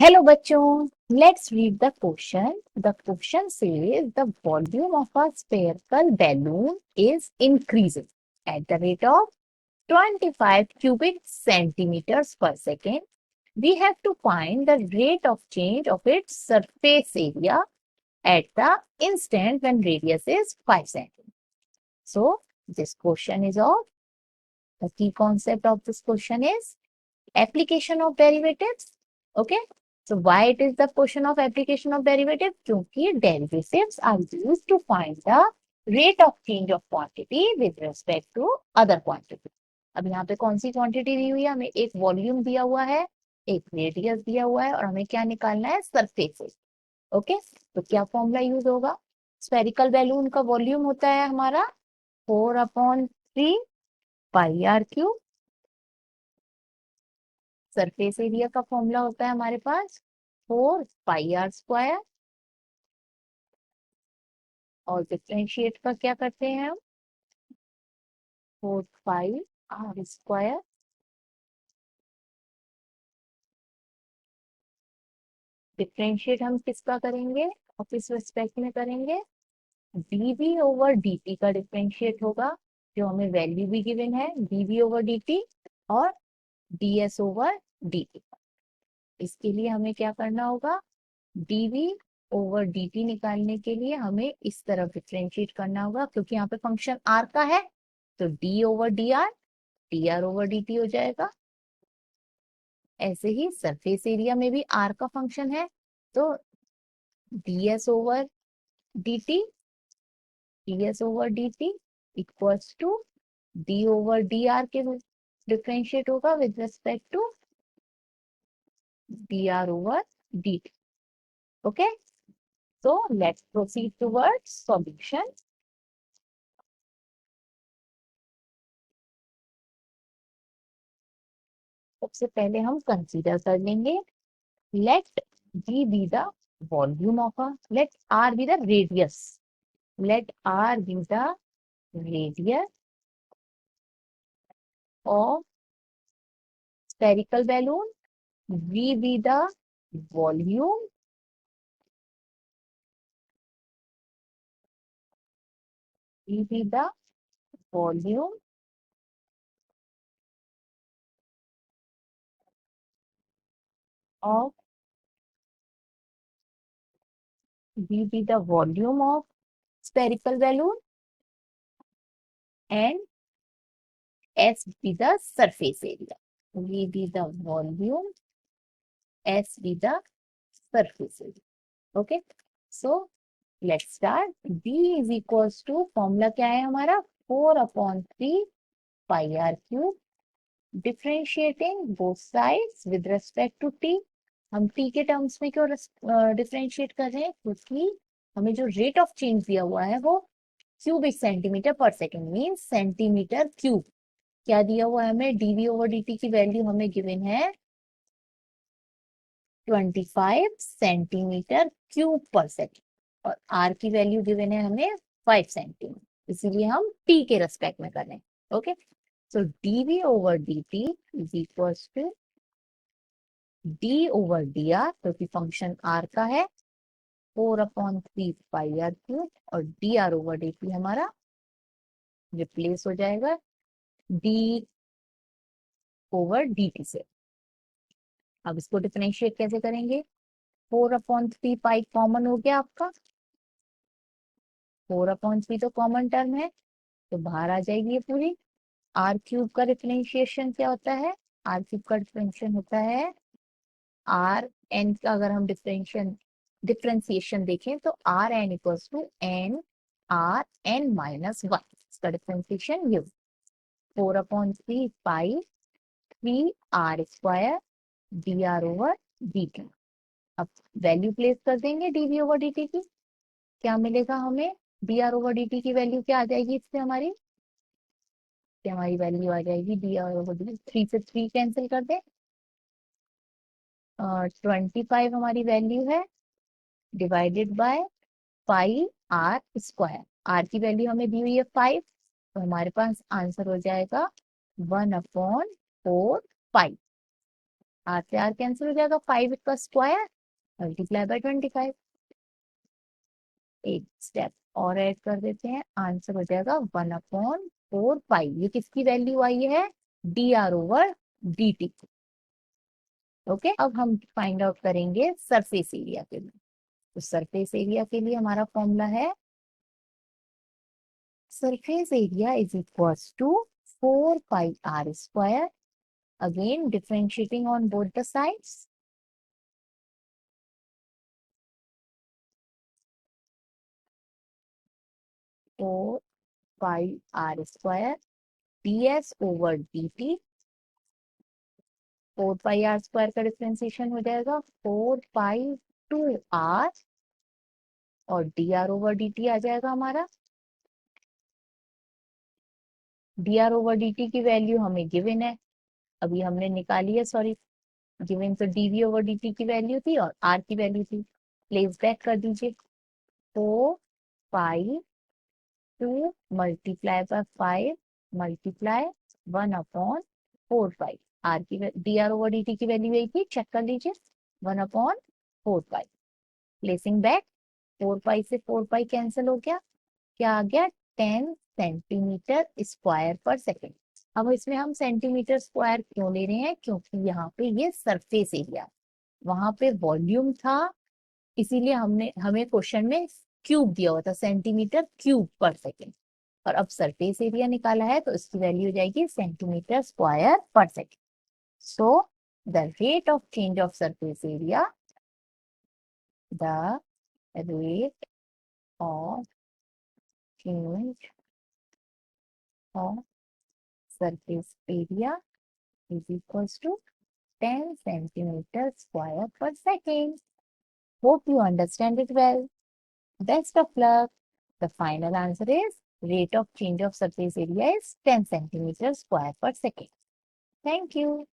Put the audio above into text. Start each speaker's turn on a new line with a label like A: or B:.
A: Hello bachon, let's read the question. The question says the volume of a spherical balloon is increasing at the rate of 25 cubic centimeters per second. We have to find the rate of change of its surface area at the instant when radius is 5 centimeters. So this question is of the key concept of this question is application of derivatives. Okay. So why it is the question of application of derivative? क्योंकि derivatives are used to find the rate of change of quantity with respect to other quantity. अब यहाँ पे कौन सी quantity दी हुई है? हमें एक volume दिया हुआ है, एक रेडियस दिया हुआ है और हमें क्या निकालना है? सरफेस. ओके, तो क्या फॉर्मूला यूज होगा? स्फेरिकल बैलून का वॉल्यूम होता है हमारा 4/3 pi R cube. Surface area का फॉर्मूला होता है हमारे पास 4 पाई आर स्क्वायर. और डिफरेंशिएट का क्या करते हैं हम? 4 पाई आर स्क्वायर. डिफरेंशिएट हम किसका करेंगे और किस रिस्पेक्ट में करेंगे? डीवी ओवर डीटी का डिफरेंशिएट होगा, जो हमें वैल्यू भी गिवन है, डीवी ओवर डीटी और डीएस ओवर डीटी. इसके लिए हमें क्या करना होगा? डीवी ओवर डीटी निकालने के लिए हमें इस तरफ डिफरेंशिएट करना होगा, क्योंकि यहाँ पे फंक्शन आर का है, तो D over D R over D T हो जाएगा. ऐसे ही सरफेस एरिया में भी आर का फंक्शन है, तो DS over D T equals to D over D R के डिफरेंशिएट होगा with respect to D R over D T. Okay, so let's proceed towards solution. सबसे पहले हम कंसीडर कर लेंगे, let G be the volume of a, let R be the radius, let R be the radius of spherical balloon, V be the volume, V be the volume of, V be the volume of spherical balloon and S be the surface area. V be the volume, S be the surface area. Okay, so let's start. B is equals to, formula क्या है हमारा? 4/3 pi R cube. Differentiating both sides with respect to T. हम T के terms में क्यों differentiate कर रहे हैं? क्योंकि हमें जो रेट ऑफ चेंज दिया हुआ है वो क्यूबिक सेंटीमीटर पर सेकेंड मीन सेंटीमीटर क्यूब. क्या दिया हुआ है हमें? डीवी ओवर डीटी की वैल्यू हमें गिवन है 25 सेंटीमीटर क्यूब पर सेकेंड और आर की वैल्यू गिवन है हमें 5 सेंटीमीटर, इसीलिए हम टी के रेस्पेक्ट में कर रहे हैं. Okay, so DV over D is equals to D over D R, क्योंकि फंक्शन आर का है, 4/3 पाई आर क्यूब और D R over D T हमारा रिप्लेस हो जाएगा डी ओवर डी टी से. अब इसको डिफरेंशिएट कैसे करेंगे? 4/3 पाई कॉमन हो गया आपका, 4/3 तो कॉमन टर्म है, तो बाहर आ जाएगी ये पूरी. आर क्यूब का डिफरेंशिएशन क्या होता है? आर क्यूब का डिफरेंशिएशन होता है आर एन का, अगर हम डिफरेंशिएशन देखें तो R N equals to N R N minus 1. इसका डिफरेंशिएशन ये 4/3 pi 3 R square D R over D T. अब वैल्यू प्लेस कर देंगे डीवी ओवर डी टी की. क्या मिलेगा हमें? D R over D T की वैल्यू क्या आ जाएगी इससे हमारी? हमारी वैल्यू आ जाएगी D R over D T. 3 से 3 कैंसिल कर दे, 25 हमारी वैल्यू है divided by pi R square. R की वैल्यू हमें दी हुई है 5, तो हमारे पास आंसर हो जाएगा 1/4 पाई. आर से आर कैंसिल हो जाएगा, 5 का स्क्वायर मल्टीप्लाई बाय 25। एक स्टेप और ऐड कर देते हैं, आंसर हो जाएगा 1/4 पाई। ये किसकी वैल्यू आई है, D R over D T. Okay, अब हम फाइंड आउट करेंगे सरफेस एरिया के लिए। तो सरफेस एरिया के लिए हमारा फॉर्मूला है surface area is equals to 4 pi r square, again differentiating on both the sides, 4 pi r square ds over dt। 4 pi r square का डिफ्रेंसिएशन हो जाएगा 4 pi 2r, और dr ओवर dt आ जाएगा हमारा। dr ओवर dt की value हमें given है, अभी हमने निकाली है, सॉरी, गिवन तो dv ओवर dt की वैल्यू थी और r की वैल्यू थी। प्लेस बैक कर दीजिए, 4 pi 2 multiply by 5 multiply 1/4 pi. R की D R over D T की वैल्यू यही थी, चेक कर लीजिए, 1/4 पाई। प्लेसिंग बैक, 4 पाई से 4 पाई कैंसिल हो गया, क्या आ गया, 10 सेंटीमीटर स्क्वायर पर सेकेंड। अब इसमें हम सेंटीमीटर स्क्वायर क्यों ले रहे हैं, क्योंकि यहाँ पे ये सरफेस एरिया, वहां पे वॉल्यूम था, इसीलिए हमने हमें क्वेश्चन में क्यूब दिया हुआ था, सेंटीमीटर क्यूब पर सेकेंड। और अब सरफेस एरिया निकाला है तो इसकी वैल्यू हो जाएगी सेंटीमीटर स्क्वायर पर second. So the rate of change of surface area, the rate of change of surface area is equals to 10 centimeter square per second. Hope you understand it well. Best of luck. The final answer is rate of change of surface area is 10 centimeter square per second. Thank you.